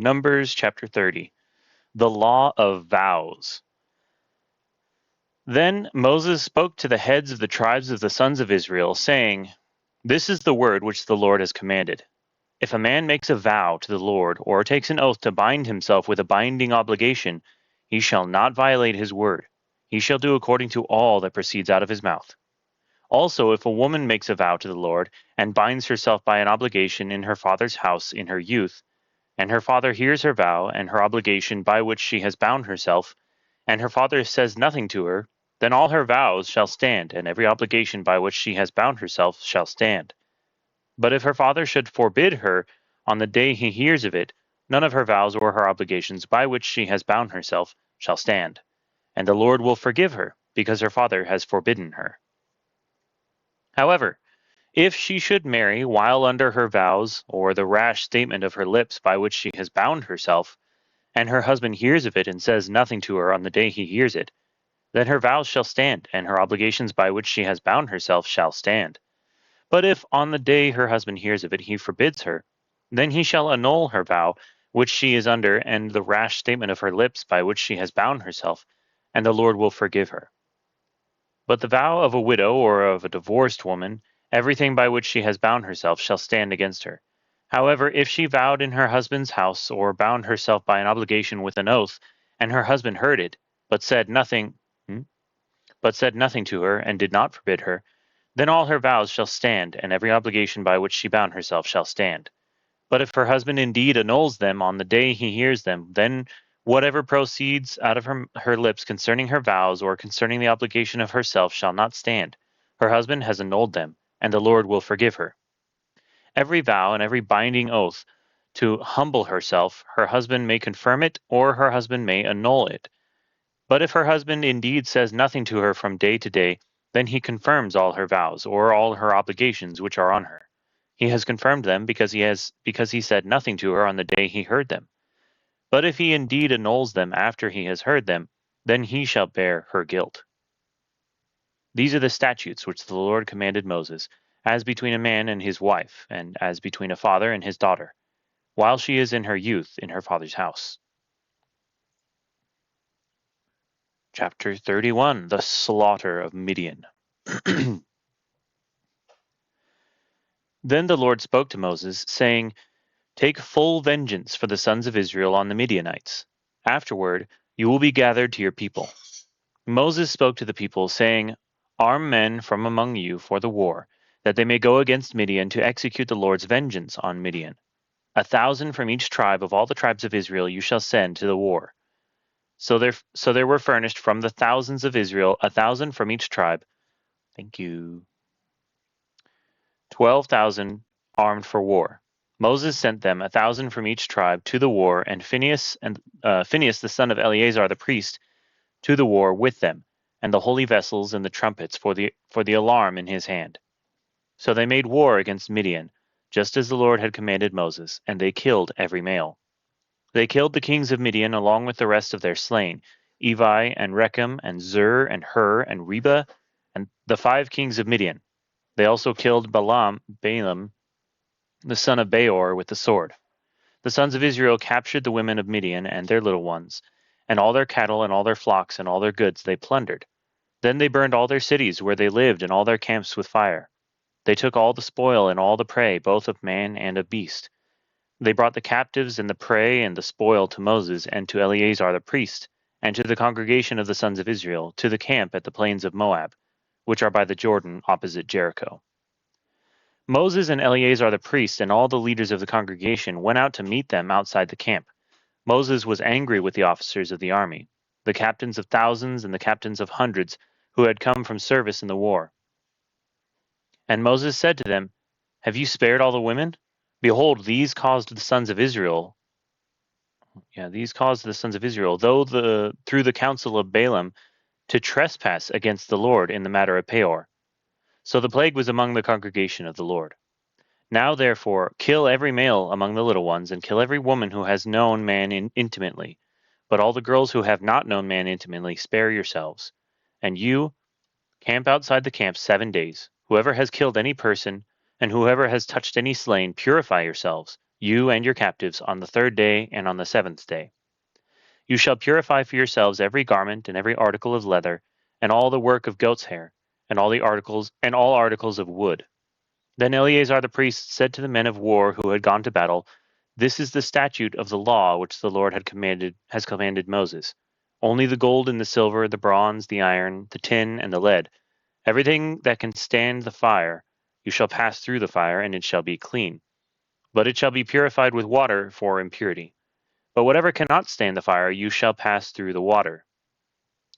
Numbers chapter 30. The Law of Vows. Then Moses spoke to the heads of the tribes of the sons of Israel, saying, This is the word which the Lord has commanded. If a man makes a vow to the Lord, or takes an oath to bind himself with a binding obligation, he shall not violate his word. He shall do according to all that proceeds out of his mouth. Also, if a woman makes a vow to the Lord, and binds herself by an obligation in her father's house in her youth, and her father hears her vow and her obligation by which she has bound herself, and her father says nothing to her, then all her vows shall stand, and every obligation by which she has bound herself shall stand. But if her father should forbid her on the day he hears of it, none of her vows or her obligations by which she has bound herself shall stand, and the Lord will forgive her, because her father has forbidden her. However, if she should marry while under her vows, or the rash statement of her lips by which she has bound herself, and her husband hears of it and says nothing to her on the day he hears it, then her vows shall stand, and her obligations by which she has bound herself shall stand. But if on the day her husband hears of it he forbids her, then he shall annul her vow which she is under, and the rash statement of her lips by which she has bound herself, and the Lord will forgive her. But the vow of a widow or of a divorced woman, everything by which she has bound herself, shall stand against her. However, if she vowed in her husband's house, or bound herself by an obligation with an oath, and her husband heard it, but said nothing to her, and did not forbid her, then all her vows shall stand, and every obligation by which she bound herself shall stand. But if her husband indeed annuls them on the day he hears them, then whatever proceeds out of her lips concerning her vows or concerning the obligation of herself shall not stand. Her husband has annulled them, and the Lord will forgive her. Every vow and every binding oath to humble herself, her husband may confirm it, or her husband may annul it. But if her husband indeed says nothing to her from day to day, then he confirms all her vows, or all her obligations which are on her. He has confirmed them because he said nothing to her on the day he heard them. But if he indeed annuls them after he has heard them, then he shall bear her guilt. These are the statutes which the Lord commanded Moses, as between a man and his wife, and as between a father and his daughter, while she is in her youth in her father's house. Chapter 31. The Slaughter of Midian. Then the Lord spoke to Moses, saying, Take full vengeance for the sons of Israel on the Midianites. Afterward, you will be gathered to your people. Moses spoke to the people, saying, Arm men from among you for the war, that they may go against Midian to execute the Lord's vengeance on Midian. 1,000 from each tribe of all the tribes of Israel you shall send to the war. So there were furnished from the thousands of Israel 1,000 from each tribe. Thank you. 12,000 armed for war. Moses sent them 1,000 from each tribe to the war, and Phinehas the son of Eleazar the priest to the war with them, and the holy vessels and the trumpets for the alarm in his hand. So they made war against Midian, just as the Lord had commanded Moses, and they killed every male. They killed the kings of Midian along with the rest of their slain, Evi and Rechem and Zur and Hur and Reba, and the 5 kings of Midian. They also killed Balaam, the son of Beor, with the sword. The sons of Israel captured the women of Midian and their little ones, and all their cattle and all their flocks and all their goods they plundered. Then they burned all their cities where they lived and all their camps with fire. They took all the spoil and all the prey, both of man and of beast. They brought the captives and the prey and the spoil to Moses and to Eleazar the priest, and to the congregation of the sons of Israel, to the camp at the plains of Moab, which are by the Jordan opposite Jericho. Moses and Eleazar the priest and all the leaders of the congregation went out to meet them outside the camp. Moses was angry with the officers of the army, the captains of thousands and the captains of hundreds, who had come from service in the war. And Moses said to them, Have you spared all the women? Behold, these caused the sons of Israel, though through the counsel of Balaam, to trespass against the Lord in the matter of Peor. So the plague was among the congregation of the Lord. Now therefore, kill every male among the little ones, and kill every woman who has known man intimately. But all the girls who have not known man intimately, spare yourselves. And you, camp outside the camp 7 days. Whoever has killed any person, and whoever has touched any slain, purify yourselves. you and your captives, on the 3rd day and on the 7th day. You shall purify for yourselves every garment and every article of leather, and all the work of goat's hair, and all articles of wood. Then Eleazar the priest said to the men of war who had gone to battle, This is the statute of the law which the Lord has commanded Moses. Only the gold and the silver, the bronze, the iron, the tin, and the lead, everything that can stand the fire, you shall pass through the fire, and it shall be clean. But it shall be purified with water for impurity. But whatever cannot stand the fire, you shall pass through the water.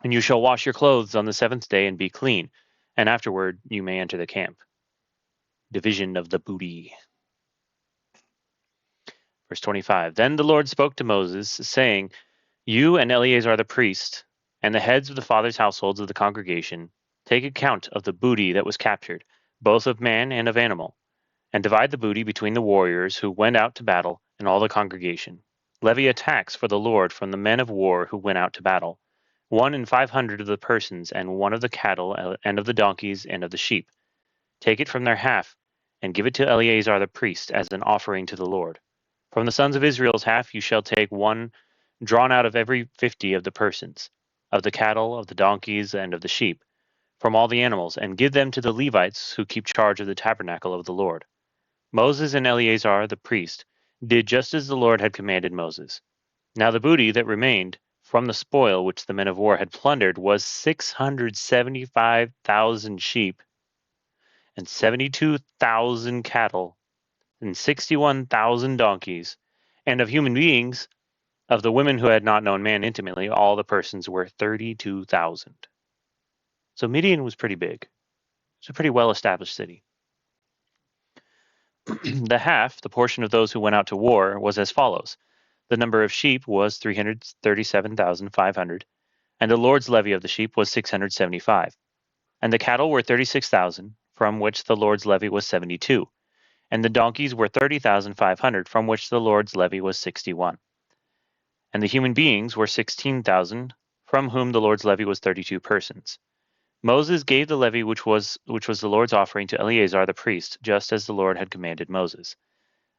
And you shall wash your clothes on the 7th day and be clean, and afterward you may enter the camp. Division of the booty. Verse 25. Then the Lord spoke to Moses, saying, You and Eleazar the priest, and the heads of the fathers' households of the congregation, take account of the booty that was captured, both of man and of animal, and divide the booty between the warriors who went out to battle and all the congregation. Levy a tax for the Lord from the men of war who went out to battle, 1 in 500 of the persons, and 1 of the cattle, and of the donkeys, and of the sheep. Take it from their half, and give it to Eleazar the priest as an offering to the Lord. From the sons of Israel's half you shall take 1 drawn out of every 50 of the persons, of the cattle, of the donkeys, and of the sheep, from all the animals, and give them to the Levites who keep charge of the tabernacle of the Lord. Moses and Eleazar the priest did just as the Lord had commanded Moses. Now the booty that remained from the spoil which the men of war had plundered was 675,000 sheep, and 72,000 cattle, and 61,000 donkeys, and of human beings, of the women who had not known man intimately, all the persons were 32,000. So Midian was pretty big. It's a pretty well-established city. The half, the portion of those who went out to war, was as follows. The number of sheep was 337,500, and the Lord's levy of the sheep was 675. And the cattle were 36,000, from which the Lord's levy was 72. And the donkeys were 30,500, from which the Lord's levy was 61. And the human beings were 16,000, from whom the Lord's levy was 32 persons. Moses gave the levy which was the Lord's offering to Eleazar the priest, just as the Lord had commanded Moses.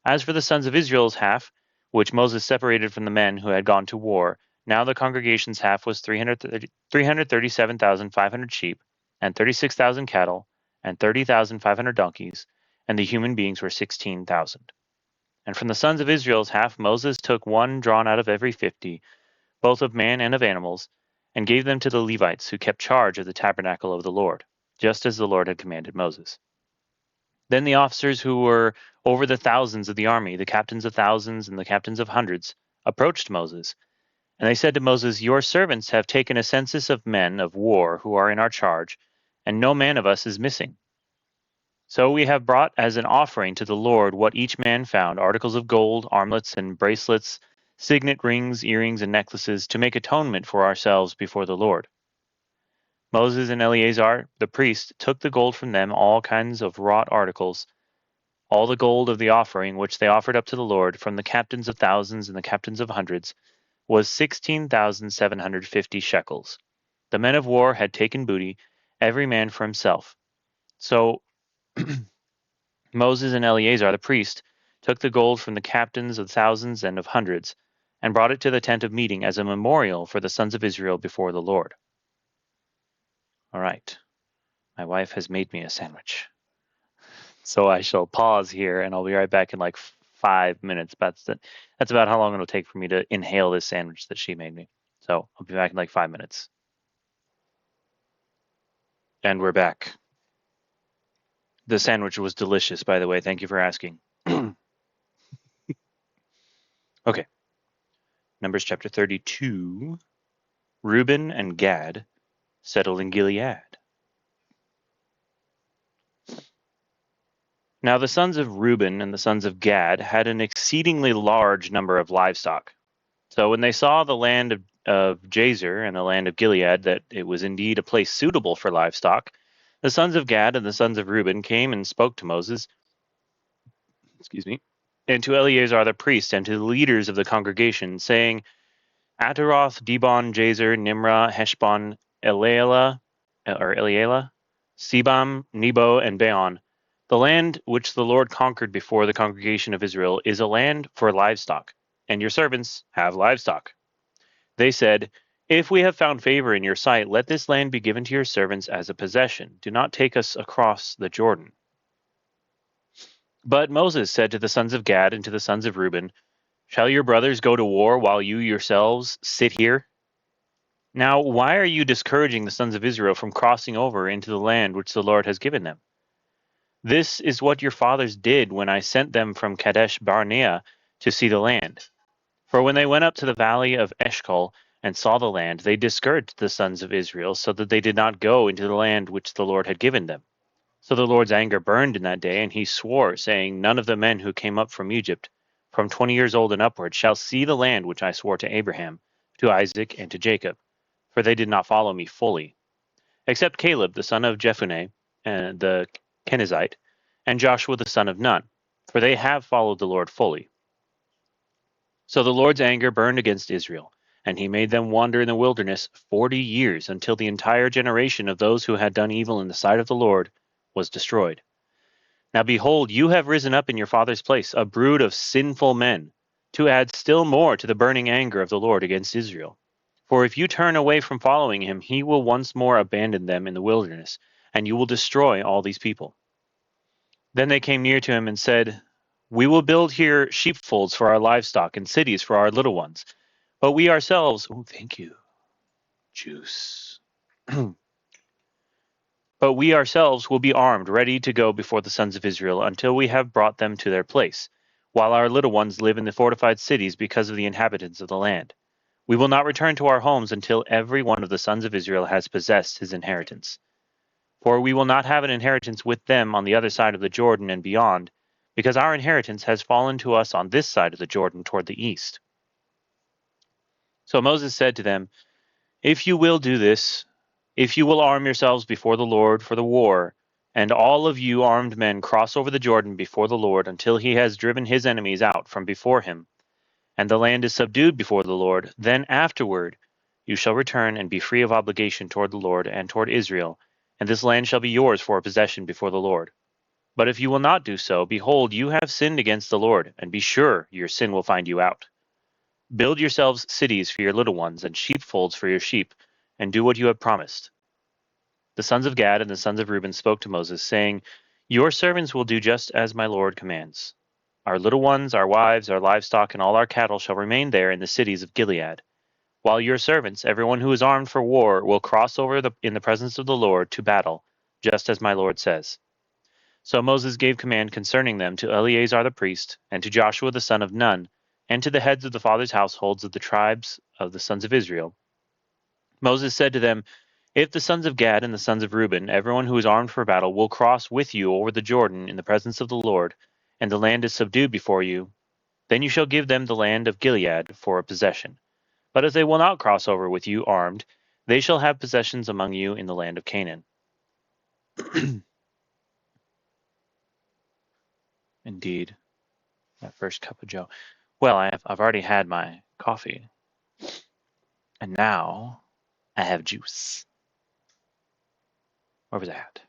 As for the sons of Israel's half, which Moses separated from the men who had gone to war, now the congregation's half was 337,500 sheep, and 36,000 cattle, and 30,500 donkeys, and the human beings were 16,000. And from the sons of Israel's half Moses took 1 drawn out of every 50, both of man and of animals, and gave them to the Levites who kept charge of the tabernacle of the Lord, just as the Lord had commanded Moses. Then the officers who were over the thousands of the army, the captains of thousands and the captains of hundreds, approached Moses. And they said to Moses, Your servants have taken a census of men of war who are in our charge, and no man of us is missing. So we have brought as an offering to the Lord what each man found, articles of gold, armlets and bracelets, signet rings, earrings, and necklaces, to make atonement for ourselves before the Lord. Moses and Eleazar, the priest, took the gold from them, all kinds of wrought articles, all the gold of the offering which they offered up to the Lord, from the captains of thousands and the captains of hundreds, was 16,750 shekels. The men of war had taken booty, every man for himself. So Moses and Eleazar the priest took the gold from the captains of thousands and of hundreds, and brought it to the tent of meeting as a memorial for the sons of Israel before the Lord. All right. My wife has made me a sandwich. So I shall pause here, and I'll be right back in like 5 minutes. That's about how long it'll take for me to inhale this sandwich that she made me. So I'll be back in like 5 minutes. And we're back. The sandwich was delicious, by the way. Thank you for asking. Okay. Numbers chapter 32. Reuben and Gad settled in Gilead. Now the sons of Reuben and the sons of Gad had an exceedingly large number of livestock. So when they saw the land of Jazer and the land of Gilead, that it was indeed a place suitable for livestock, the sons of Gad and the sons of Reuben came and spoke to Moses, and to Eleazar the priest, and to the leaders of the congregation, saying, Ataroth, Dibon, Jazer, Nimrah, Heshbon, Eleala, Sebam, Nebo, and Beon, The land which the Lord conquered before the congregation of Israel is a land for livestock, and your servants have livestock. They said, If we have found favor in your sight, let this land be given to your servants as a possession. Do not take us across the Jordan. But Moses said to the sons of Gad and to the sons of Reuben, Shall your brothers go to war while you yourselves sit here? Now, why are you discouraging the sons of Israel from crossing over into the land which the Lord has given them? This is what your fathers did when I sent them from Kadesh Barnea to see the land. For when they went up to the valley of Eshcol and saw the land, they discouraged the sons of Israel, so that they did not go into the land which the Lord had given them. So the Lord's anger burned in that day, and he swore, saying, None of the men who came up from Egypt, from 20 years old and upward, shall see the land which I swore to Abraham, to Isaac, and to Jacob, for they did not follow me fully, except Caleb the son of Jephunneh, the Kenizzite, and Joshua the son of Nun, for they have followed the Lord fully. So the Lord's anger burned against Israel, and he made them wander in the wilderness 40 years, until the entire generation of those who had done evil in the sight of the Lord was destroyed. Now behold, you have risen up in your father's place, a brood of sinful men, to add still more to the burning anger of the Lord against Israel. For if you turn away from following him, he will once more abandon them in the wilderness, and you will destroy all these people. Then they came near to him and said, We will build here sheepfolds for our livestock and cities for our little ones. But we ourselves, oh, thank you, juice. But we ourselves will be armed, ready to go before the sons of Israel until we have brought them to their place, while our little ones live in the fortified cities because of the inhabitants of the land. We will not return to our homes until every one of the sons of Israel has possessed his inheritance. For we will not have an inheritance with them on the other side of the Jordan and beyond, because our inheritance has fallen to us on this side of the Jordan toward the east. So Moses said to them, If you will do this, if you will arm yourselves before the Lord for the war, and all of you armed men cross over the Jordan before the Lord until he has driven his enemies out from before him, and the land is subdued before the Lord, then afterward you shall return and be free of obligation toward the Lord and toward Israel, and this land shall be yours for a possession before the Lord. But if you will not do so, behold, you have sinned against the Lord, and be sure your sin will find you out. Build yourselves cities for your little ones, and sheepfolds for your sheep, and do what you have promised. The sons of Gad and the sons of Reuben spoke to Moses, saying, Your servants will do just as my Lord commands. Our little ones, our wives, our livestock, and all our cattle shall remain there in the cities of Gilead, while your servants, everyone who is armed for war, will cross over in the presence of the Lord to battle, just as my Lord says. So Moses gave command concerning them to Eleazar the priest, and to Joshua the son of Nun, and to the heads of the fathers' households of the tribes of the sons of Israel. Moses said to them, If the sons of Gad and the sons of Reuben, everyone who is armed for battle, will cross with you over the Jordan in the presence of the Lord, and the land is subdued before you, then you shall give them the land of Gilead for a possession. But if they will not cross over with you armed, they shall have possessions among you in the land of Canaan. Indeed, that first cup of joe. Well, I've already had my coffee, and now I have juice. Where was that?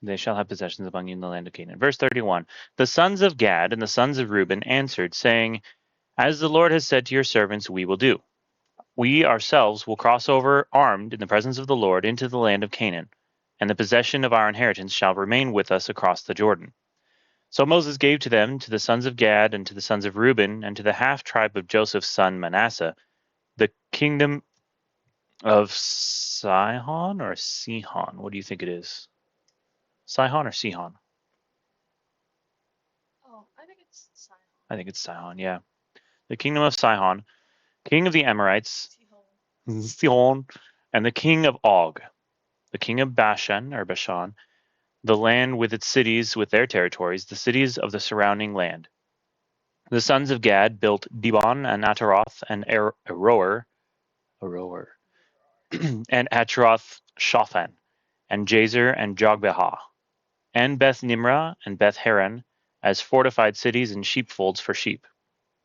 They shall have possessions among you in the land of Canaan. Verse 31. The sons of Gad and the sons of Reuben answered, saying, As the Lord has said to your servants, we will do. We ourselves will cross over armed in the presence of the Lord into the land of Canaan, and the possession of our inheritance shall remain with us across the Jordan. So Moses gave to them, to the sons of Gad, and to the sons of Reuben, and to the half-tribe of Joseph's son Manasseh, the kingdom of Sihon or Sihon? What do you think it is? Sihon or Sihon? Oh, I think it's Sihon. I think it's Sihon, yeah. The kingdom of Sihon, king of the Amorites, Sihon, and the king of Og, the king of Bashan, the land with its cities with their territories, the cities of the surrounding land. The sons of Gad built Dibon and Ataroth and Aroer, and Atroth Shophan, and Jazer and Jogbehah, and Beth Nimrah and Beth Haran, as fortified cities and sheepfolds for sheep.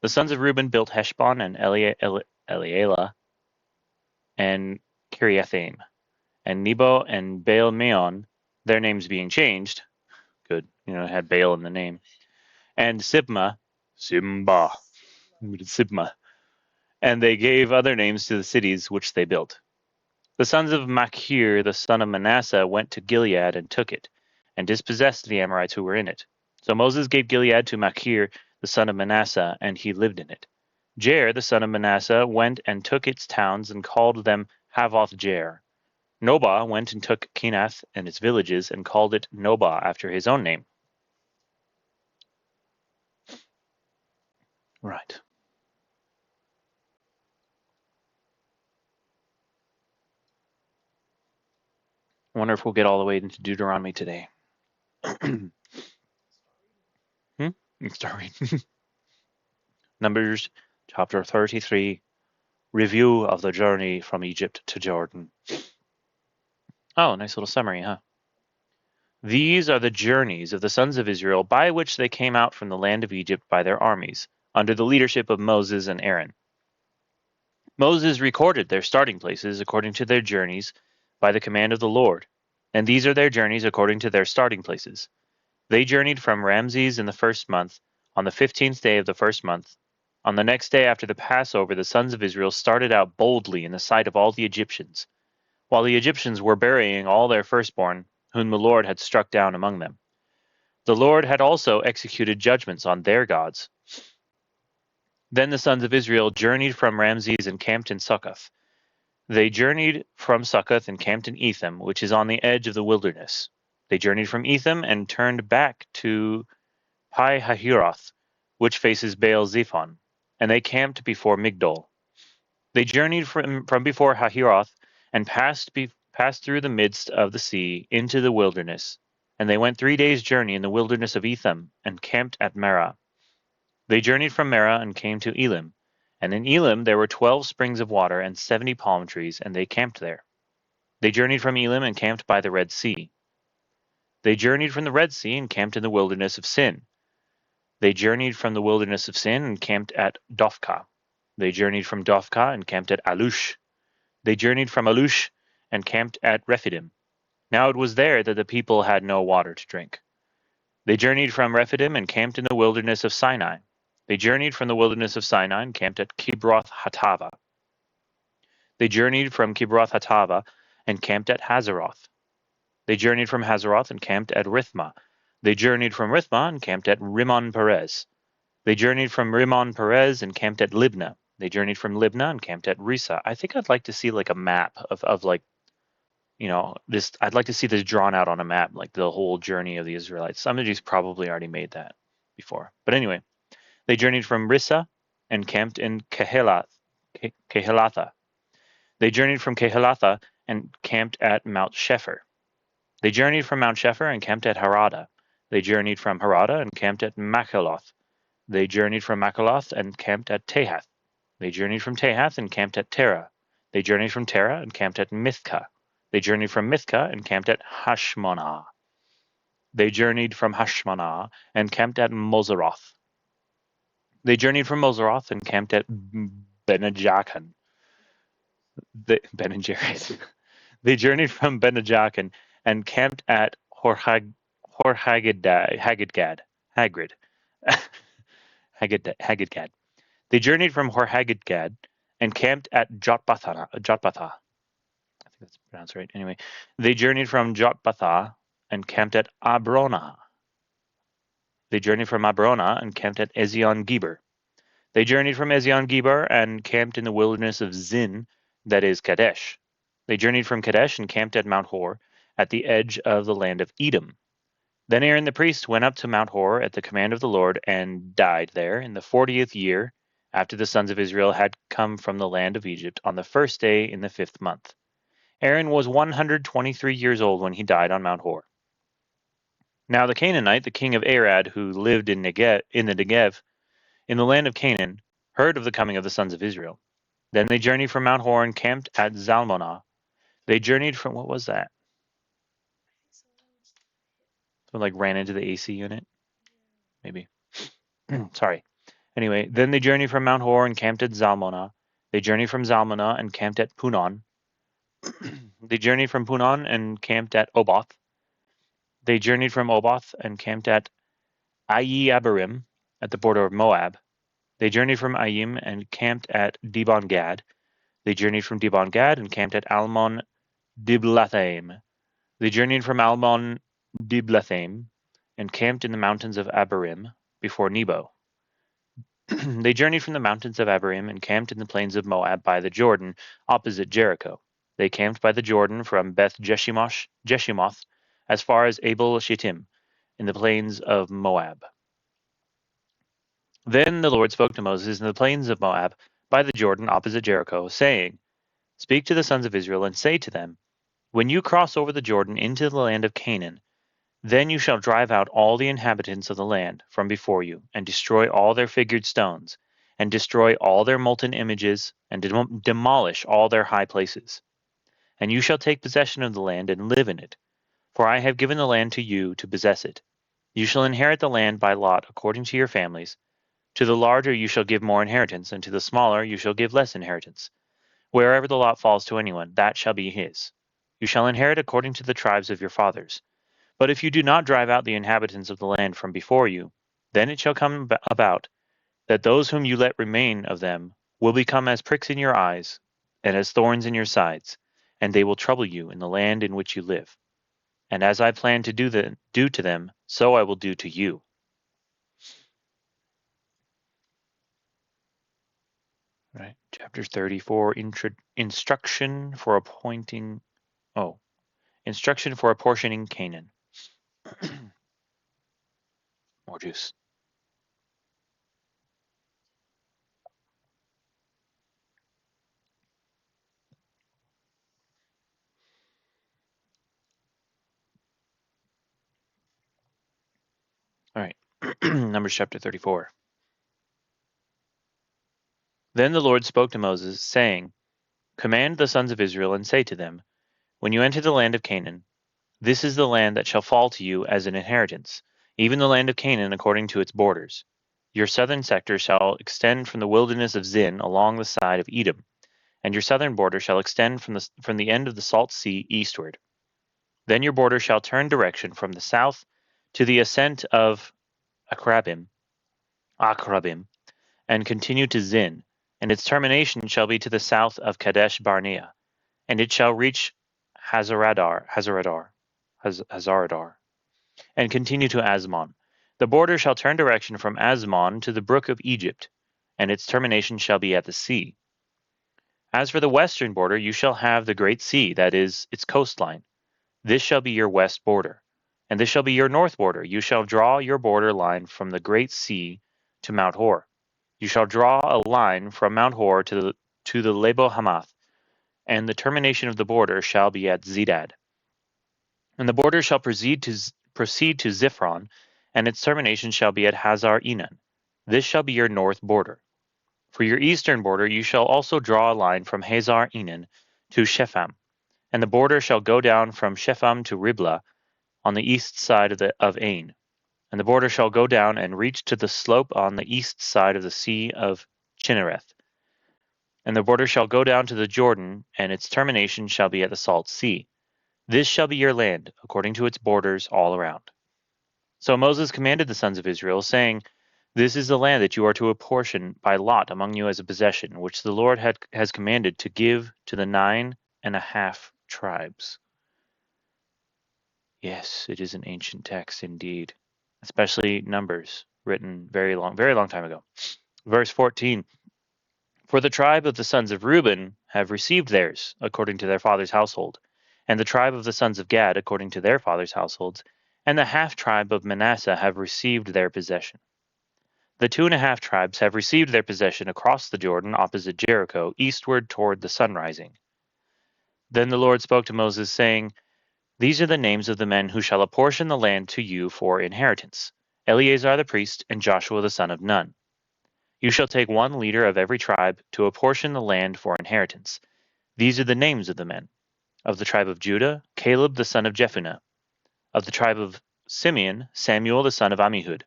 The sons of Reuben built Heshbon and Elealeh and Kiriathaim, and Nebo and Baal-meon, their names being changed. Good, it had Baal in the name. And Simba, and they gave other names to the cities which they built. The sons of Machir, the son of Manasseh, went to Gilead and took it, and dispossessed the Amorites who were in it. So Moses gave Gilead to Machir, the son of Manasseh, and he lived in it. Jair, the son of Manasseh, went and took its towns and called them Havoth Jair. Nobah went and took Kenath and its villages and called it Nobah after his own name. Right. I wonder if we'll get all the way into Deuteronomy today. Start reading. Numbers chapter 33. Review of the journey from Egypt to Jordan. Oh, nice little summary, huh? These are the journeys of the sons of Israel by which they came out from the land of Egypt by their armies, under the leadership of Moses and Aaron. Moses recorded their starting places according to their journeys by the command of the Lord, and these are their journeys according to their starting places. They journeyed from Ramses in the first month, on the 15th day of the first month. On the next day after the Passover, the sons of Israel started out boldly in the sight of all the Egyptians, while the Egyptians were burying all their firstborn, whom the Lord had struck down among them. The Lord had also executed judgments on their gods. Then the sons of Israel journeyed from Ramses and camped in Succoth. They journeyed from Succoth and camped in Etham, which is on the edge of the wilderness. They journeyed from Etham and turned back to Pi-hahiroth, which faces Baal-zephon, and they camped before Migdol. They journeyed from before Hahiroth and passed through the midst of the sea into the wilderness, and they went 3 days' journey in the wilderness of Etham and camped at Marah. They journeyed from Marah and came to Elim, and in Elim there were 12 springs of water and 70 palm trees, and they camped there. They journeyed from Elim and camped by the Red Sea. They journeyed from the Red Sea and camped in the wilderness of Sin. They journeyed from the wilderness of Sin and camped at Dophkah. They journeyed from Dophkah and camped at Alush. They journeyed from Alush and camped at Rephidim. Now it was there that the people had no water to drink. They journeyed from Rephidim and camped in the wilderness of Sinai. They journeyed from the wilderness of Sinai and camped at Kibroth Hattava. They journeyed from Kibroth Hattava and camped at Hazeroth. They journeyed from Hazeroth and camped at Rithmah. They journeyed from Rithmah and camped at Rimmon Perez. They journeyed from Rimmon Perez and camped at Libnah. They journeyed from Libnah and camped at Risa. I think I'd like to see like a map of like, this. I'd like to see this drawn out on a map, like the whole journey of the Israelites. Somebody's probably already made that before. But anyway, they journeyed from Rissa and camped in Kehelatha. They journeyed from Kehelatha and camped at Mount Shepher. They journeyed from Mount Shepher and camped at Harada. They journeyed from Harada and camped at Machaloth. They journeyed from Machaloth and camped at Tahath. They journeyed from Tahath and camped at Terah. They journeyed from Terah and camped at Mithkah. They journeyed from Mithkah and camped at Hashmonah. They journeyed from Hashmonah and camped at Moseroth. They journeyed from Moseroth and camped at Benajakan. Ben and Jerry's. They journeyed from Benajakan and camped at Hagrid. They journeyed from Hor-Haggidgad and camped at Jotbatha. I think that's pronounced right. Anyway, they journeyed from Jotbatha and camped at Abronah. They journeyed from Abronah and camped at Ezion-Geber. They journeyed from Ezion-Geber and camped in the wilderness of Zin, that is Kadesh. They journeyed from Kadesh and camped at Mount Hor, at the edge of the land of Edom. Then Aaron the priest went up to Mount Hor at the command of the Lord and died there in the 40th year after the sons of Israel had come from the land of Egypt on the first day in the 5th month. Aaron was 123 years old when he died on Mount Hor. Now the Canaanite, the king of Arad, who lived in the Negev, in the land of Canaan, heard of the coming of the sons of Israel. Then they journeyed from Mount Hor and camped at Zalmonah. They journeyed from, what was that? So like ran into the AC unit? Maybe. Sorry. Anyway, then they journeyed from Mount Hor and camped at Zalmonah. They journeyed from Zalmonah and camped at Punon. They journeyed from Punon and camped at Oboth. They journeyed from Oboth and camped at Abarim at the border of Moab. They journeyed from Ayim and camped at Dibon Gad. They journeyed from Dibon Gad and camped at Almon Diblathaim. They journeyed from Almon Diblathaim and camped in the mountains of Abarim before Nebo. They journeyed from the mountains of Abarim and camped in the plains of Moab by the Jordan, opposite Jericho. They camped by the Jordan from Beth Jeshimoth as far as Abel Shittim, in the plains of Moab. Then the Lord spoke to Moses in the plains of Moab by the Jordan, opposite Jericho, saying, Speak to the sons of Israel and say to them, When you cross over the Jordan into the land of Canaan, then you shall drive out all the inhabitants of the land from before you, and destroy all their figured stones, and destroy all their molten images, and demolish all their high places. And you shall take possession of the land and live in it, for I have given the land to you to possess it. You shall inherit the land by lot according to your families. To the larger you shall give more inheritance, and to the smaller you shall give less inheritance. Wherever the lot falls to anyone, that shall be his. You shall inherit according to the tribes of your fathers. But if you do not drive out the inhabitants of the land from before you, then it shall come about that those whom you let remain of them will become as pricks in your eyes and as thorns in your sides, and they will trouble you in the land in which you live. And as I plan to do to them, so I will do to you. Right. Chapter 34, instruction for apportioning Canaan. More juice. All right. Numbers chapter 34. Then the Lord spoke to Moses, saying, Command the sons of Israel and say to them, When you enter the land of Canaan, this is the land that shall fall to you as an inheritance, even the land of Canaan according to its borders. Your southern sector shall extend from the wilderness of Zin along the side of Edom, and your southern border shall extend from the end of the Salt Sea eastward. Then your border shall turn direction from the south to the ascent of Akrabim, and continue to Zin, and its termination shall be to the south of Kadesh Barnea, and it shall reach Hazaradar, and continue to Asmon. The border shall turn direction from Asmon to the brook of Egypt, and its termination shall be at the sea. As for the western border, you shall have the great sea, that is, its coastline. This shall be your west border, and this shall be your north border. You shall draw your border line from the great sea to Mount Hor. You shall draw a line from Mount Hor to the Lebo Hamath, and the termination of the border shall be at Zedad. And the border shall proceed to Ziphron, and its termination shall be at Hazar Enan. This shall be your north border. For your eastern border you shall also draw a line from Hazar Enan to Shepham, and the border shall go down from Shepham to Riblah on the east side of Ain. And the border shall go down and reach to the slope on the east side of the sea of Chinnereth. And the border shall go down to the Jordan, and its termination shall be at the Salt Sea. This shall be your land, according to its borders all around. So Moses commanded the sons of Israel, saying, This is the land that you are to apportion by lot among you as a possession, which the Lord has commanded to give to the 9.5 tribes. Yes, it is an ancient text indeed, especially Numbers, written very long time ago. Verse 14, For the tribe of the sons of Reuben have received theirs, according to their father's household, and the tribe of the sons of Gad, according to their father's households, and the half-tribe of Manasseh have received their possession. The 2.5 tribes have received their possession across the Jordan opposite Jericho, eastward toward the sunrising. Then the Lord spoke to Moses, saying, These are the names of the men who shall apportion the land to you for inheritance, Eleazar the priest and Joshua the son of Nun. You shall take one leader of every tribe to apportion the land for inheritance. These are the names of the men. Of the tribe of Judah, Caleb the son of Jephunneh. Of the tribe of Simeon, Samuel the son of Ammihud.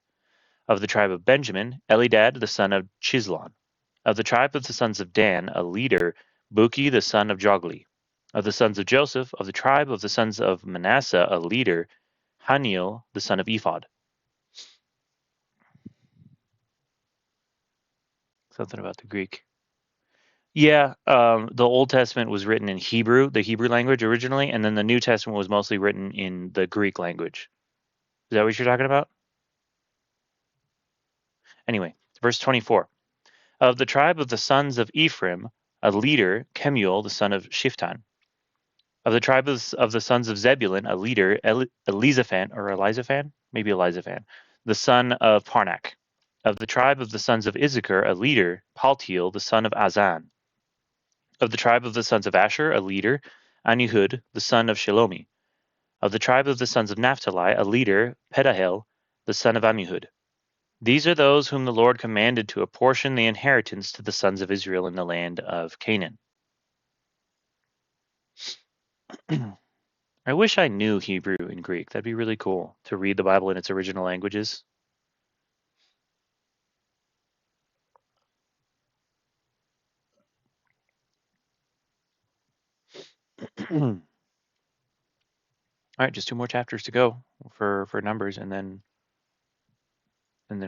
Of the tribe of Benjamin, Elidad the son of Chislon. Of the tribe of the sons of Dan, a leader, Buki the son of Jogli. Of the sons of Joseph, of the tribe of the sons of Manasseh, a leader, Haniel, the son of Ephod. Something about the Greek. Yeah, the Old Testament was written in Hebrew, the Hebrew language originally, and then the New Testament was mostly written in the Greek language. Is that what you're talking about? Anyway, verse 24. Of the tribe of the sons of Ephraim, a leader, Kemuel, the son of Shiftan. Of the tribe of the sons of Zebulun, a leader, Elizaphan, maybe Elizaphan, the son of Parnak. Of the tribe of the sons of Issachar, a leader, Paltiel, the son of Azan. Of the tribe of the sons of Asher, a leader, Anihud, the son of Shelomi. Of the tribe of the sons of Naphtali, a leader, Pedahel, the son of Ammihud. These are those whom the Lord commanded to apportion the inheritance to the sons of Israel in the land of Canaan. I wish I knew Hebrew and Greek. That'd be really cool to read the Bible in its original languages. All right, just 2 more chapters to go for Numbers, and then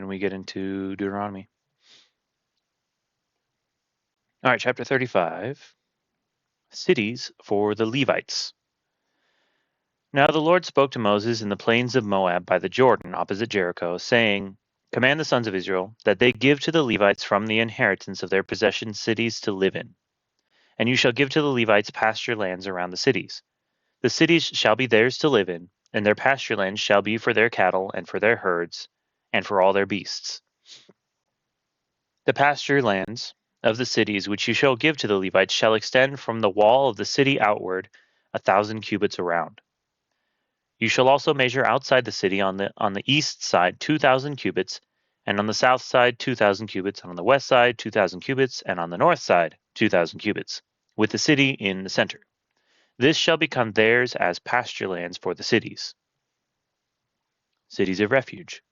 we get into Deuteronomy. All right, chapter 35. Cities for the Levites. Now the Lord spoke to Moses in the plains of Moab by the Jordan, opposite Jericho, saying, Command the sons of Israel that they give to the Levites from the inheritance of their possession cities to live in. And you shall give to the Levites pasture lands around the cities. The cities shall be theirs to live in, and their pasture lands shall be for their cattle and for their herds, and for all their beasts. The pasture lands of the cities which you shall give to the Levites shall extend from the wall of the city outward 1,000 cubits around. You shall also measure outside the city on the east side 2,000 cubits, and on the south side 2,000 cubits, and on the west side 2,000 cubits, and on the north side 2,000 cubits, with the city in the center. This shall become theirs as pasture lands for the cities. Cities of refuge.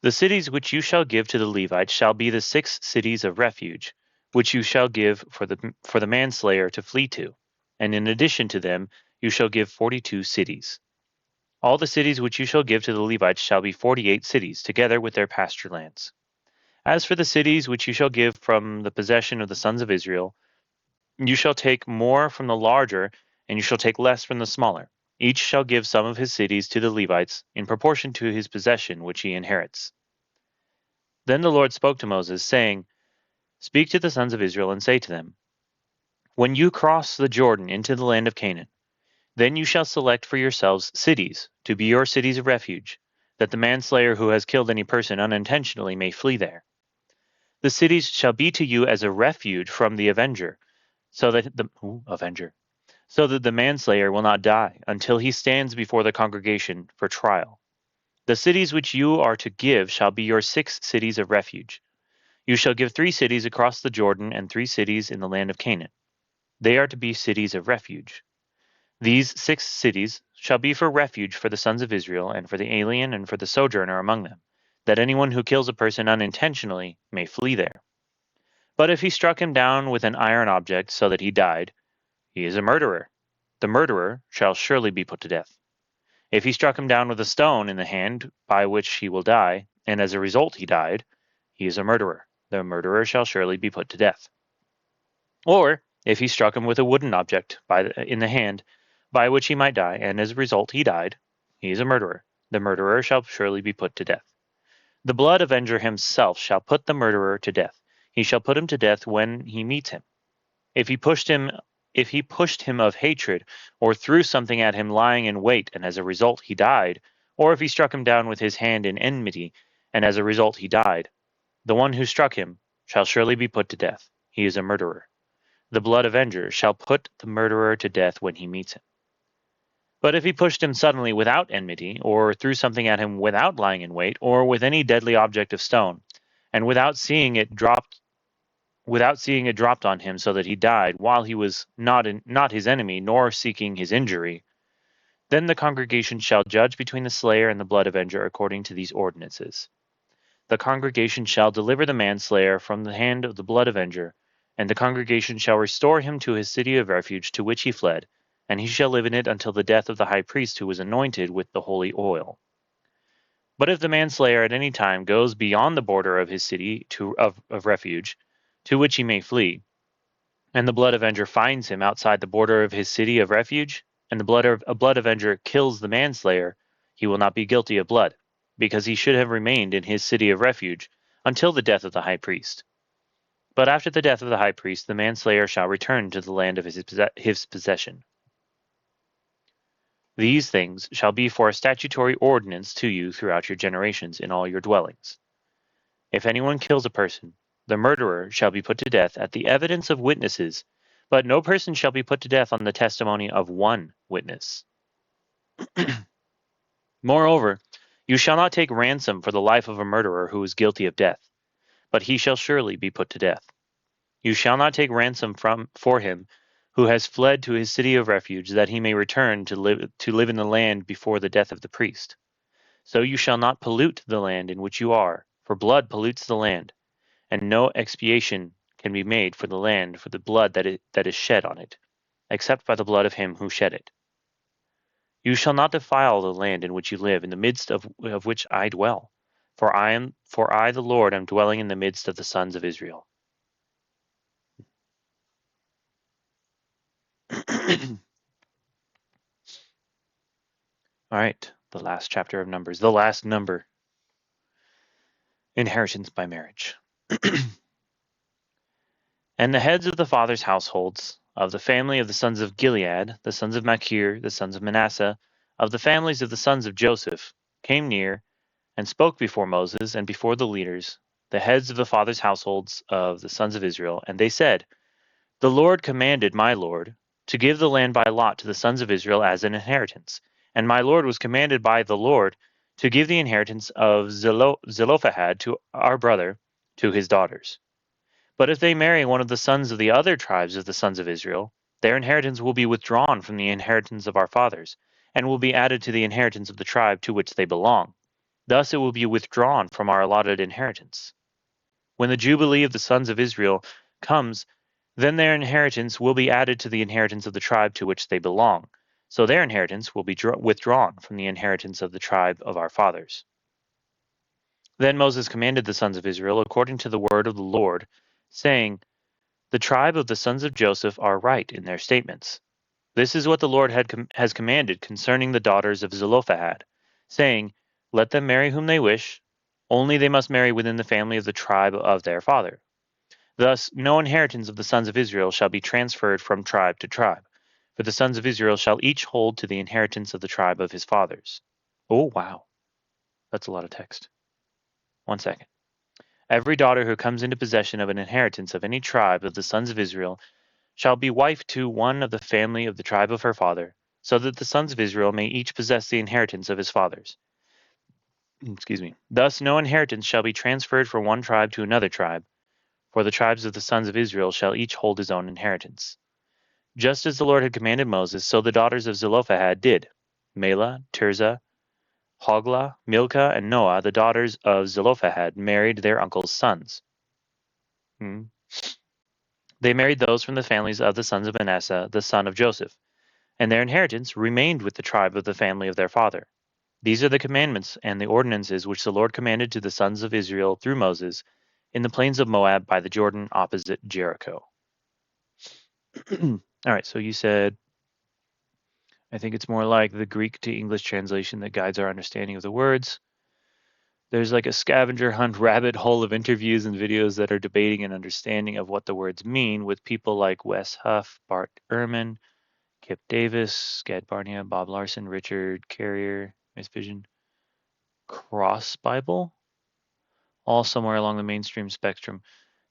The cities which you shall give to the Levites shall be the 6 cities of refuge, which you shall give for the manslayer to flee to, and in addition to them you shall give 42 cities. All the cities which you shall give to the Levites shall be 48 cities, together with their pasture lands. As for the cities which you shall give from the possession of the sons of Israel, you shall take more from the larger, and you shall take less from the smaller. Each shall give some of his cities to the Levites, in proportion to his possession which he inherits. Then the Lord spoke to Moses, saying, Speak to the sons of Israel, and say to them, When you cross the Jordan into the land of Canaan, then you shall select for yourselves cities to be your cities of refuge, that the manslayer who has killed any person unintentionally may flee there. The cities shall be to you as a refuge from the avenger, so that the manslayer will not die until he stands before the congregation for trial. The cities which you are to give shall be your 6 cities of refuge. You shall give 3 cities across the Jordan and 3 cities in the land of Canaan. They are to be cities of refuge. These 6 cities shall be for refuge for the sons of Israel, and for the alien and for the sojourner among them, that anyone who kills a person unintentionally may flee there. But if he struck him down with an iron object so that he died, he is a murderer. The murderer shall surely be put to death. If he struck him down with a stone in the hand by which he will die, and as a result he died, he is a murderer. The murderer shall surely be put to death. Or if he struck him with a wooden object in the hand by which he might die, and as a result he died, he is a murderer. The murderer shall surely be put to death. The blood avenger himself shall put the murderer to death. He shall put him to death when he meets him. If he pushed him of hatred, or threw something at him lying in wait, and as a result he died, or if he struck him down with his hand in enmity, and as a result he died, the one who struck him shall surely be put to death. He is a murderer. The blood avenger shall put the murderer to death when he meets him. But if he pushed him suddenly without enmity, or threw something at him without lying in wait, or with any deadly object of stone, and without seeing it dropped on him so that he died, while he was not his enemy, nor seeking his injury, then the congregation shall judge between the slayer and the blood avenger according to these ordinances. The congregation shall deliver the manslayer from the hand of the blood avenger, and the congregation shall restore him to his city of refuge to which he fled, and he shall live in it until the death of the high priest who was anointed with the holy oil. But if the manslayer at any time goes beyond the border of his city of refuge, to which he may flee, and the blood avenger finds him outside the border of his city of refuge, and the blood avenger kills the manslayer, he will not be guilty of blood, because he should have remained in his city of refuge until the death of the high priest. But after the death of the high priest, the manslayer shall return to the land of his possession. These things shall be for a statutory ordinance to you throughout your generations in all your dwellings. If anyone kills a person, the murderer shall be put to death at the evidence of witnesses, but no person shall be put to death on the testimony of one witness. Moreover, you shall not take ransom for the life of a murderer who is guilty of death, but he shall surely be put to death. You shall not take ransom for him who has fled to his city of refuge, that he may return to live in the land before the death of the priest. So you shall not pollute the land in which you are, for blood pollutes the land, and no expiation can be made for the land for the blood that is shed on it, except by the blood of him who shed it. You shall not defile the land in which you live, in the midst of which I dwell, for I the Lord am dwelling in the midst of the sons of Israel. All right, the last chapter of Numbers, the last number, inheritance by marriage. And the heads of the fathers' households, of the family of the sons of Gilead, the sons of Machir, the sons of Manasseh, of the families of the sons of Joseph, came near and spoke before Moses and before the leaders, the heads of the fathers' households of the sons of Israel, and they said, The Lord commanded my Lord to give the land by lot to the sons of Israel as an inheritance, and my Lord was commanded by the Lord to give the inheritance of Zelophehad to our brother, to his daughters. But if they marry one of the sons of the other tribes of the sons of Israel, their inheritance will be withdrawn from the inheritance of our fathers, and will be added to the inheritance of the tribe to which they belong. Thus it will be withdrawn from our allotted inheritance. When the Jubilee of the sons of Israel comes, then their inheritance will be added to the inheritance of the tribe to which they belong. So their inheritance will be withdrawn from the inheritance of the tribe of our fathers. Then Moses commanded the sons of Israel according to the word of the Lord, saying, The tribe of the sons of Joseph are right in their statements. This is what the Lord has commanded concerning the daughters of Zelophehad, saying, Let them marry whom they wish, only they must marry within the family of the tribe of their father. Thus no inheritance of the sons of Israel shall be transferred from tribe to tribe, for the sons of Israel shall each hold to the inheritance of the tribe of his fathers. Oh, wow. That's a lot of text. 1 second. Every daughter who comes into possession of an inheritance of any tribe of the sons of Israel shall be wife to one of the family of the tribe of her father, so that the sons of Israel may each possess the inheritance of his fathers. Excuse me. Thus no inheritance shall be transferred from one tribe to another tribe, for the tribes of the sons of Israel shall each hold his own inheritance. Just as the Lord had commanded Moses, so the daughters of Zelophehad did. Mela, Tirzah, Hoglah, Milcah, and Noah, the daughters of Zelophehad, married their uncle's sons. They married those from the families of the sons of Manasseh, the son of Joseph, and their inheritance remained with the tribe of the family of their father. These are the commandments and the ordinances which the Lord commanded to the sons of Israel through Moses in the plains of Moab by the Jordan opposite Jericho. All right, so you said, I think it's more like the Greek to English translation that guides our understanding of the words. There's like a scavenger hunt rabbit hole of interviews and videos that are debating an understanding of what the words mean with people like Wes Huff, Bart Ehrman, Kip Davis, Gad Barnia, Bob Larson, Richard Carrier, Miss Vision, Cross Bible, all somewhere along the mainstream spectrum.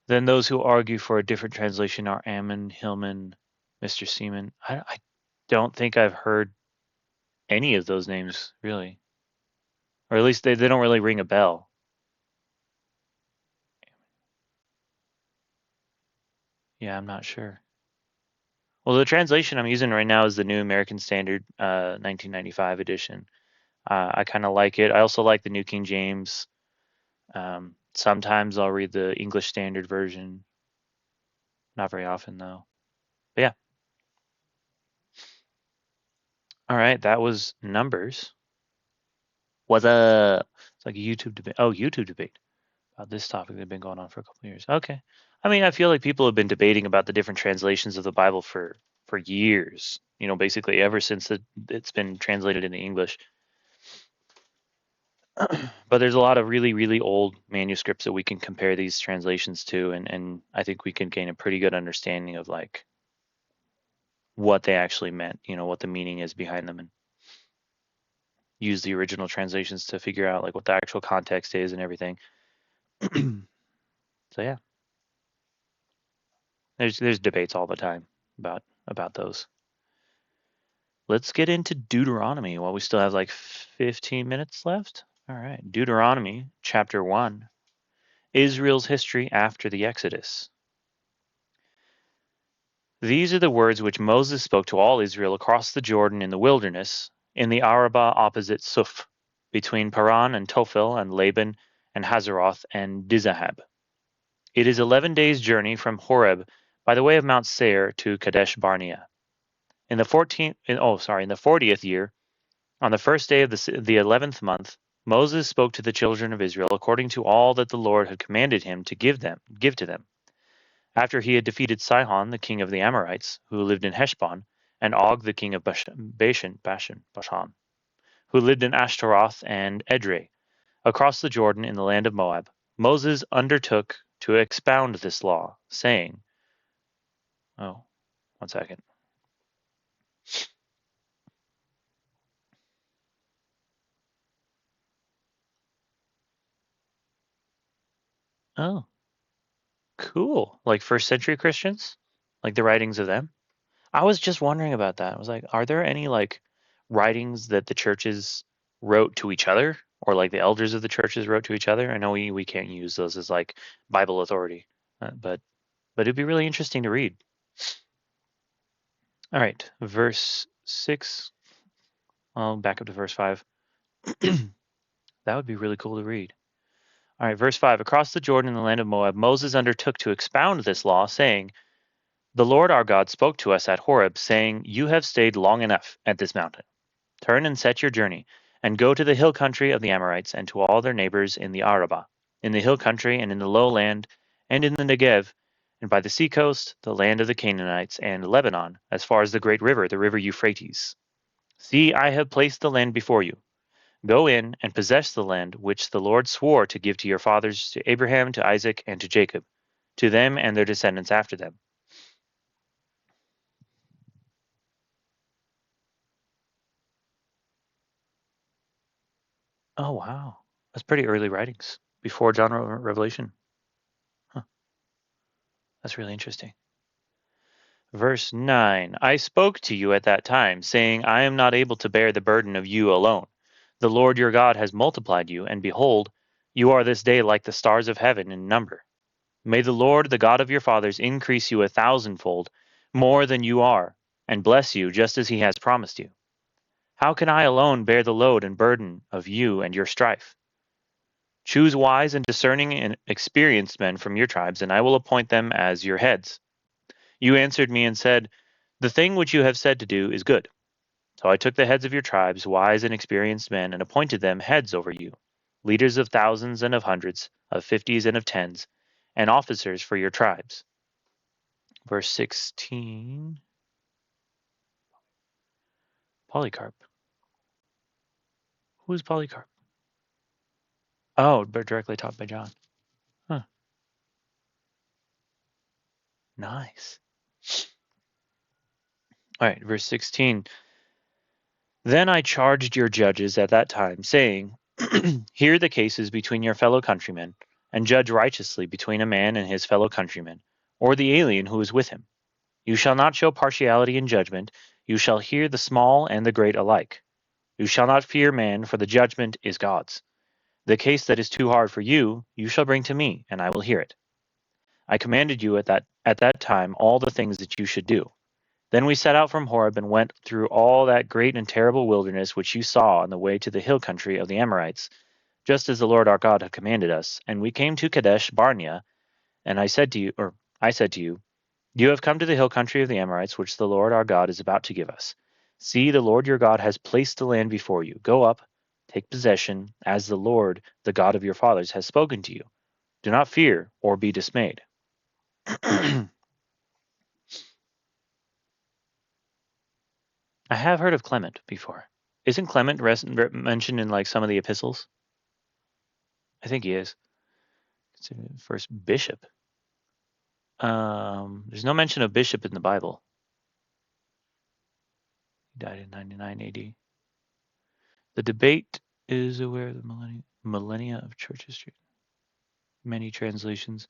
Then those who argue for a different translation are Ammon, Hillman, Mr. Seaman. I don't think I've heard any of those names, really. Or at least they don't really ring a bell. Yeah, I'm not sure. Well, the translation I'm using right now is the New American Standard 1995 edition. I kind of like it. I also like the New King James. Sometimes I'll read the English Standard Version. Not very often, though. But yeah. All right, that was Numbers. What's up? It's like a YouTube debate. Oh, YouTube debate about this topic that's been going on for a couple of years. Okay. I mean, I feel like people have been debating about the different translations of the Bible for years. You know, basically ever since it's been translated into English. But there's a lot of really, really old manuscripts that we can compare these translations to, and I think we can gain a pretty good understanding of like what they actually meant, you know, what the meaning is behind them, and use the original translations to figure out like what the actual context is and everything. So yeah, there's debates all the time about those. Let's get into Deuteronomy while we still have like 15 minutes left. All right, Deuteronomy chapter 1, Israel's history after the Exodus. These are the words which Moses spoke to all Israel across the Jordan in the wilderness, in the Arabah opposite Suf, between Paran and Tophel and Laban and Hazeroth and Dizahab. It is 11 days' journey from Horeb by the way of Mount Seir to Kadesh Barnea. In the 40th year, on the first day of the 11th month, Moses spoke to the children of Israel according to all that the Lord had commanded him to give to them. After he had defeated Sihon, the king of the Amorites, who lived in Heshbon, and Og, the king of Bashan, who lived in Ashtaroth and Edrei, across the Jordan in the land of Moab, Moses undertook to expound this law, saying, oh, one second. Oh, cool. Like first century Christians? Like the writings of them? I was just wondering about that. I was like, are there any like writings that the churches wrote to each other, or like the elders of the churches wrote to each other? I know we can't use those as like Bible authority, but it'd be really interesting to read. All right, verse 6. I'll back up to verse 5. That would be really cool to read. All right, verse 5. Across the Jordan in the land of Moab, Moses undertook to expound this law, saying, "The Lord our God spoke to us at Horeb, saying, 'You have stayed long enough at this mountain. Turn and set your journey, and go to the hill country of the Amorites, and to all their neighbors in the Arabah, in the hill country, and in the lowland, and in the Negev, and by the seacoast, the land of the Canaanites, and Lebanon, as far as the great river, the river Euphrates. See, I have placed the land before you. Go in and possess the land which the Lord swore to give to your fathers, to Abraham, to Isaac, and to Jacob, to them and their descendants after them.'" Oh, wow. That's pretty early writings, before John wrote Revelation. Huh. That's really interesting. Verse 9. I spoke to you at that time, saying, I am not able to bear the burden of you alone. The Lord your God has multiplied you, and behold, you are this day like the stars of heaven in number. May the Lord, the God of your fathers, increase you 1,000-fold, more than you are, and bless you just as he has promised you. How can I alone bear the load and burden of you and your strife? Choose wise and discerning and experienced men from your tribes, and I will appoint them as your heads. You answered me and said, the thing which you have said to do is good. So I took the heads of your tribes, wise and experienced men, and appointed them heads over you, leaders of thousands and of hundreds, of fifties and of tens, and officers for your tribes. Verse 16. Polycarp. Who is Polycarp? Oh, but directly taught by John. Huh. Nice. All right, verse 16. Then I charged your judges at that time, saying, hear the cases between your fellow countrymen, and judge righteously between a man and his fellow countryman, or the alien who is with him. You shall not show partiality in judgment. You shall hear the small and the great alike. You shall not fear man, for the judgment is God's. The case that is too hard for you, you shall bring to me, and I will hear it. I commanded you at that time all the things that you should do. Then we set out from Horeb and went through all that great and terrible wilderness which you saw on the way to the hill country of the Amorites, just as the Lord our God had commanded us. And we came to Kadesh Barnea, and I said to you, you have come to the hill country of the Amorites, which the Lord our God is about to give us. See, the Lord your God has placed the land before you. Go up, take possession, as the Lord, the God of your fathers, has spoken to you. Do not fear or be dismayed. I have heard of Clement before. Isn't Clement mentioned in like some of the epistles? I think he is. Considered first bishop. There's no mention of bishop in the Bible. He died in 99 AD. The debate is aware of the millennia of church history. Many translations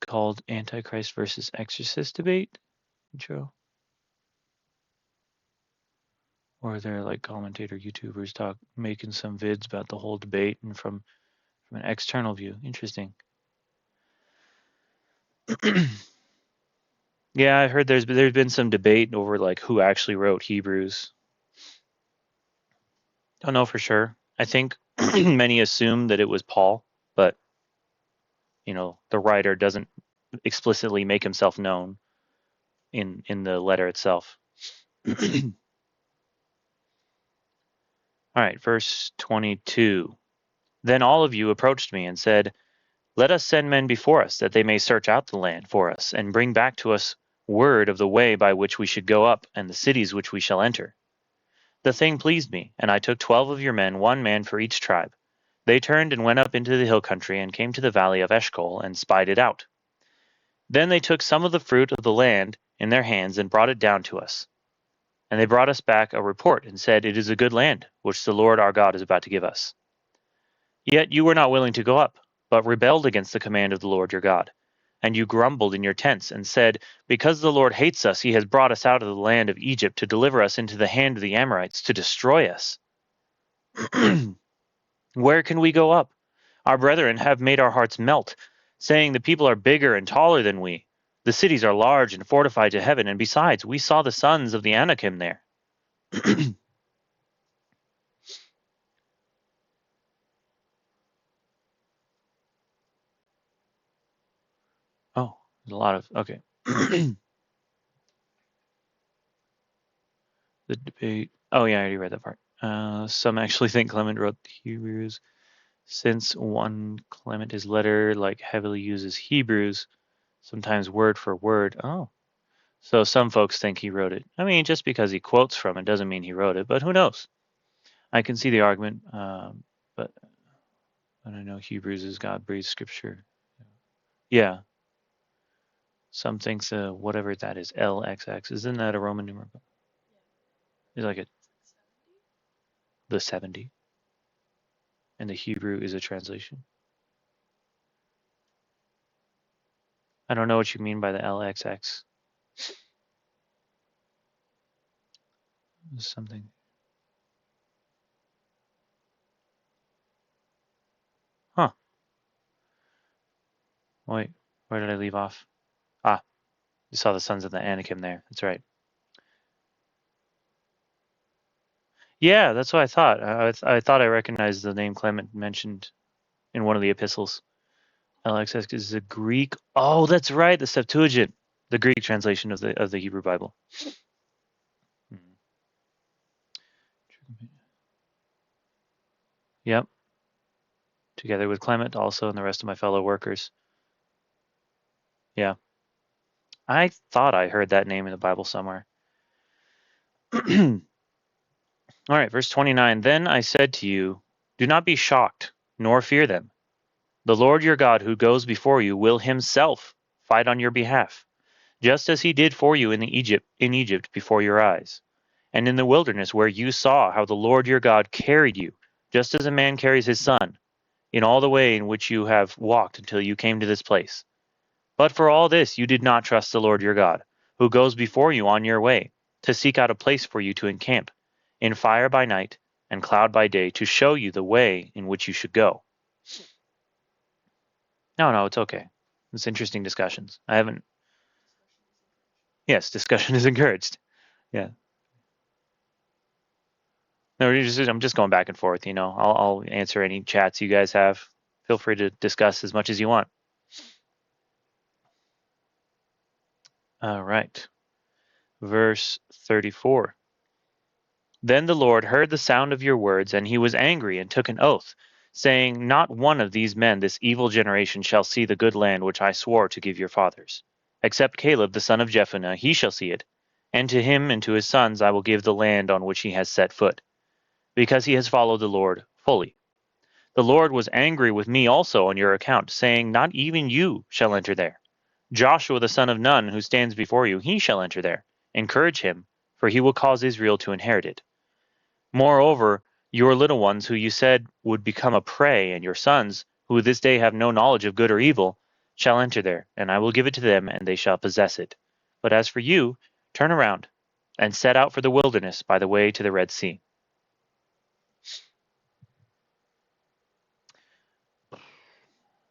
called Antichrist versus Exorcist debate. Intro. Or they're like commentator YouTubers making some vids about the whole debate and from an external view. Interesting. Yeah, I heard there's been some debate over like who actually wrote Hebrews. Don't know for sure. I think many assume that it was Paul, but the writer doesn't explicitly make himself known in the letter itself. All right, verse 22. Then all of you approached me and said, "Let us send men before us, that they may search out the land for us, and bring back to us word of the way by which we should go up, and the cities which we shall enter." The thing pleased me, and I took 12 of your men, 1 man for each tribe. They turned and went up into the hill country, and came to the valley of Eshcol, and spied it out. Then they took some of the fruit of the land in their hands, and brought it down to us. And they brought us back a report, and said, "It is a good land, which the Lord our God is about to give us." Yet you were not willing to go up, but rebelled against the command of the Lord your God. And you grumbled in your tents, and said, "Because the Lord hates us, he has brought us out of the land of Egypt to deliver us into the hand of the Amorites, to destroy us. Where can we go up? Our brethren have made our hearts melt, saying, the people are bigger and taller than we. The cities are large and fortified to heaven, and besides, we saw the sons of the Anakim there." Oh, there's a lot of, okay. The debate. Oh, yeah, I already read that part. Some actually think Clement wrote the Hebrews, since 1 Clement, his letter, like heavily uses Hebrews, sometimes word for word. Oh, so some folks think he wrote it. I mean, just because he quotes from it doesn't mean he wrote it, but who knows? I can see the argument, but I don't know. Hebrews is God-breathed scripture. Yeah. Some thinks whatever that is, LXX, isn't that a Roman numeral? It's like the 70, and the Hebrew is a translation. I don't know what you mean by the LXX. Something. Huh. Wait, where did I leave off? Ah, you saw the sons of the Anakim there. That's right. Yeah, that's what I thought. I thought I recognized the name Clement mentioned in one of the epistles. LXX is a Greek. Oh, that's right, the Septuagint, the Greek translation of the Hebrew Bible. Yep. Together with Clement, also, and the rest of my fellow workers. Yeah. I thought I heard that name in the Bible somewhere. All right, verse 29. Then I said to you, do not be shocked, nor fear them. The Lord your God who goes before you will himself fight on your behalf, just as he did for you in Egypt before your eyes, and in the wilderness where you saw how the Lord your God carried you, just as a man carries his son, in all the way in which you have walked until you came to this place. But for all this you did not trust the Lord your God, who goes before you on your way, to seek out a place for you to encamp, in fire by night and cloud by day, to show you the way in which you should go. No, it's okay. It's interesting discussions. I haven't. Yes, discussion is encouraged. Yeah. No, I'm just going back and forth. I'll answer any chats you guys have. Feel free to discuss as much as you want. All right. Verse 34. Then the Lord heard the sound of your words, and he was angry and took an oath, saying, Not one of these men, this evil generation, shall see the good land which I swore to give your fathers. Except Caleb the son of Jephunneh, he shall see it, and to him and to his sons I will give the land on which he has set foot, because he has followed the Lord fully. The Lord was angry with me also on your account, saying, Not even you shall enter there. Joshua the son of Nun, who stands before you, he shall enter there. Encourage him, for he will cause Israel to inherit it. Moreover, your little ones, who you said would become a prey, and your sons, who this day have no knowledge of good or evil, shall enter there, and I will give it to them, and they shall possess it. But as for you, turn around, and set out for the wilderness by the way to the Red Sea.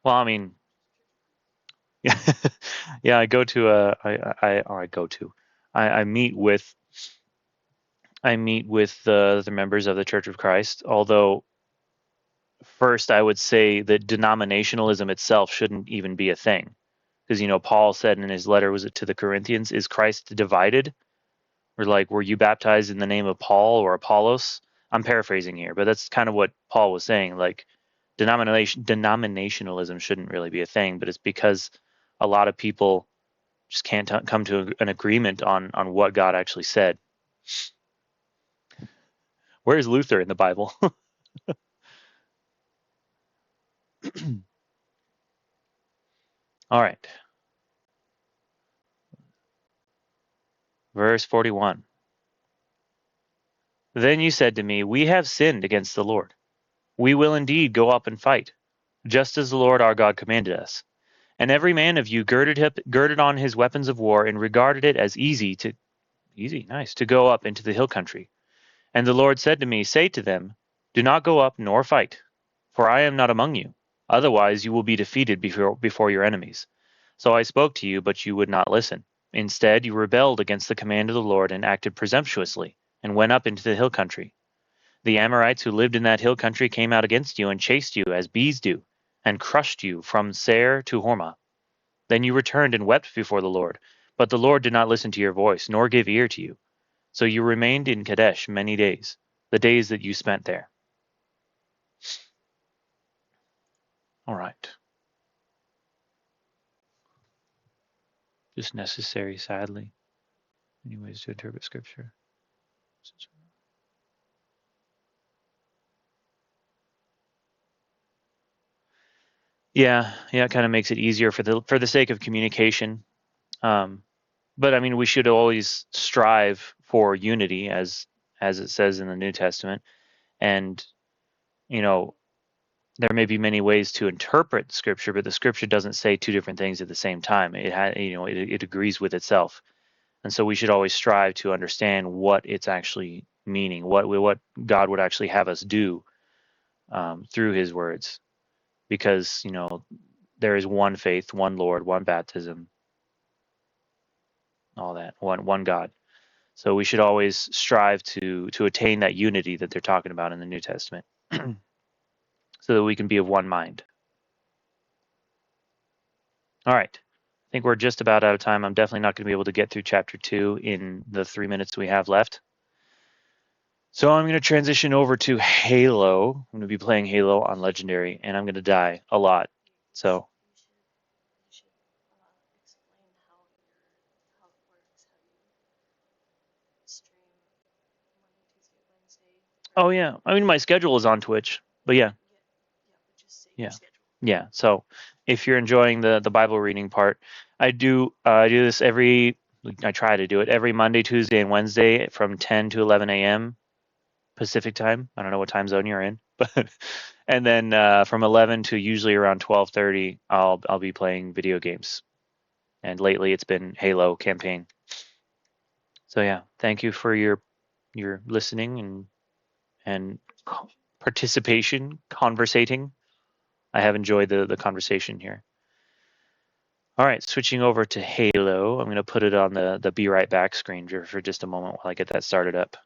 Well, I mean, yeah, I go to I meet with the members of the Church of Christ. Although first, I would say that denominationalism itself shouldn't even be a thing, because Paul said in his letter, was it to the Corinthians, is Christ divided? Or like, were you baptized in the name of Paul or Apollos? I'm paraphrasing here, but that's kind of what Paul was saying. Like, denominationalism shouldn't really be a thing, but it's because a lot of people just can't come to an agreement on what God actually said. Where's Luther in the Bible? All right. Verse 41. Then you said to me, We have sinned against the Lord. We will indeed go up and fight, just as the Lord our God commanded us. And every man of you girded on his weapons of war, and regarded it as nice, to go up into the hill country. And the Lord said to me, Say to them, Do not go up nor fight, for I am not among you. Otherwise you will be defeated before your enemies. So I spoke to you, but you would not listen. Instead, you rebelled against the command of the Lord and acted presumptuously, and went up into the hill country. The Amorites who lived in that hill country came out against you and chased you as bees do, and crushed you from Seir to Hormah. Then you returned and wept before the Lord, but the Lord did not listen to your voice, nor give ear to you. So you remained in Kadesh many days, the days that you spent there. All right. Just necessary, sadly. Any ways to interpret Scripture? Yeah, it kind of makes it easier for the sake of communication. But I mean, we should always strive for unity, as it says in the New Testament. And there may be many ways to interpret Scripture, but the Scripture doesn't say two different things at the same time. It agrees with itself, and so we should always strive to understand what it's actually meaning, what God would actually have us do through His words, because there is one faith, one Lord, one baptism, all that, one God. So we should always strive to attain that unity that they're talking about in the New Testament, so that we can be of one mind. All right. I think we're just about out of time. I'm definitely not going to be able to get through chapter 2 in the 3 minutes we have left. So I'm going to transition over to Halo. I'm going to be playing Halo on Legendary, and I'm going to die a lot. So oh yeah, I mean my schedule is on Twitch, but yeah. So if you're enjoying the Bible reading part, I do this I try to do it every Monday, Tuesday, and Wednesday from 10 to 11 a.m. Pacific time. I don't know what time zone you're in, but and then from 11 to usually around 12:30, I'll be playing video games. And lately it's been Halo campaign. So yeah, thank you for your listening and participation, conversating. I have enjoyed the conversation here. All right, switching over to Halo. I'm going to put it on the Be Right Back screen for just a moment while I get that started up.